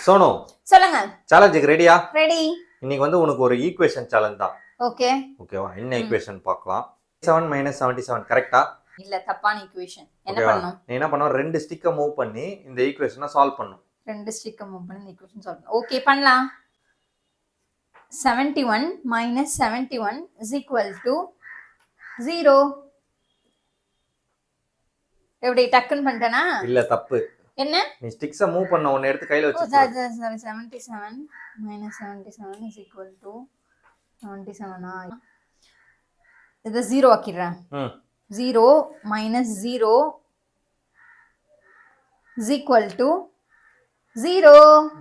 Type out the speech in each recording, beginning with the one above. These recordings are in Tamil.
சோனு சொல்லுங்க. சேலஞ்சுக்கு ரெடியா? ரெடி. இன்னைக்கு வந்து உனக்கு ஒரு ஈக்குவேஷன் சேலஞ்ச் தான். ஓகே. ஓகேவா? என்ன ஈக்குவேஷன் பார்க்கலாம். 7 - 77 கரெக்ட்டா? இல்ல, தப்பான ஈக்குவேஷன். என்ன ஓகேவா? பண்ணனும்? நீ என்ன பண்ணனும்? ரெண்டு ஸ்டிக்க மூவ் பண்ணி இந்த ஈக்குவேஷனை சால்வ் பண்ணனும். ரெண்டு ஸ்டிக்க மூவ் பண்ணி இந்த ஈக்குவேஷன் சால்வ் பண்ணனும். ஓகே, பண்ணலாம். 71 - 71 = 0. எப்படி டக்குன்னு பண்ணிட்டேனா? இல்ல, தப்பு. என்ன? நீ ஸ்டிக்ஸ மூவ் பண்ண உடனே எடுத்து கையில வச்சு. 77 - 77 = 77. இத 0 ஆக்கிடுறேன். 0 - 0 = 0.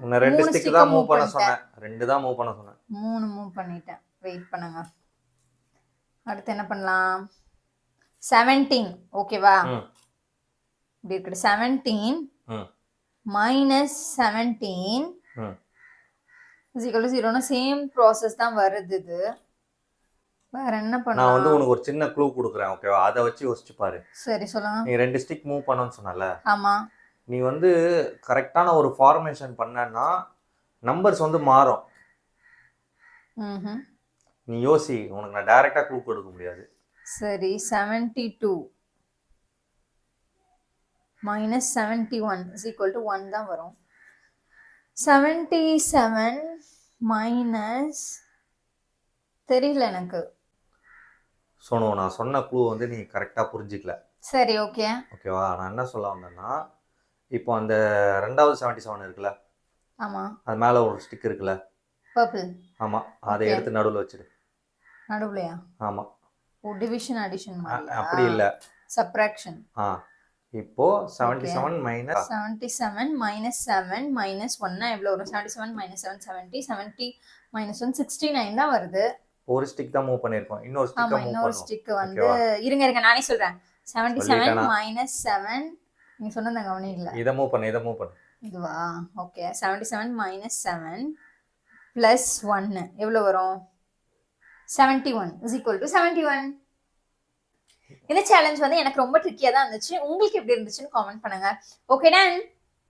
உன்னை ரெண்டு ஸ்டிக் தான் மூவ் பண்ண சொன்னேன். ரெண்டு தான் மூவ் பண்ண சொன்னேன். 3 மூவ் பண்ணிட்டேன். வெயிட் பண்ணுங்க. அடுத்து என்ன பண்ணலாம்? 17. ஓகேவா? இப்படி இருக்கு. 17 - 17 = 0. சேம் ப்ராசஸ் தான் வருது. இது வேற என்ன பண்ணலாம்? நான் வந்து உனக்கு ஒரு சின்ன க்ளூ கொடுக்குறேன். ஓகேவா? அதை வச்சு யோசிச்சு பாரு. சரி, சொல்லுங்க. நீ ரெண்டு ஸ்டிக் மூவ் பண்ணணும்னு சொன்னல. ஆமா. நீ வந்து கரெக்டான ஒரு ஃபார்மேஷன் பண்ணனா நம்பர்ஸ் வந்து மாறும். நீ யோசி. உனக்கு நான் டைரக்டா க்ளூ கொடுக்க முடியாது. சரி. 72 - 71 = 1 தான் வரும். 77 மைனஸ் தெரியல எனக்கு. சோனு, நான் சொன்ன க்ளூ வந்து நீ கரெக்டா புரிஞ்சிக்கல. சரி, ஓகே. ஓகேவா? நான் என்ன சொல்ல வந்தேன்னா, இப்போ அந்த ரெண்டாவது 77 இருக்குல்ல. ஆமா. அது மேல ஒரு ஸ்டிக் இருக்குல்ல, பர்பிள். ஆமா, அதை எடுத்து நடுவுல வச்சிடு. நடுவுலயா? ஆமா. ஓ, டிவிஷன் அடிஷன் மாதிரி. அப்படி இல்ல, சப்ட்ராக்ஷன். இப்போ 77 மைனஸ் 77 - 7 - 1 எவ்வளவு வரும்? 77 - 7 70. 70 - 1 69 தான் வருது. ஒரு ஸ்டிக் தான் மூவ் பண்ணிருக்கோம். இன்னொரு ஸ்டிக் மூவ் இன்னொரு பண்ணுவோம். ஸ்டிக் வந்து இருங்க நானே சொல்றேன். 77 - 7 நீங்க சொன்னத கவனி இல்ல. இத மூவ் பண்ணு. இதுவா? ஓகே. 77 - 7 + 1 எவ்வளவு வரும்? 71 = 71. இந்த சேலஞ்ச் வந்து எனக்கு ரொம்ப ட்ரிக்கியா தான் இருந்துச்சு. உங்களுக்கு எப்படி இருந்துச்சுன்னு காமெண்ட் பண்ணுங்க. Okay done.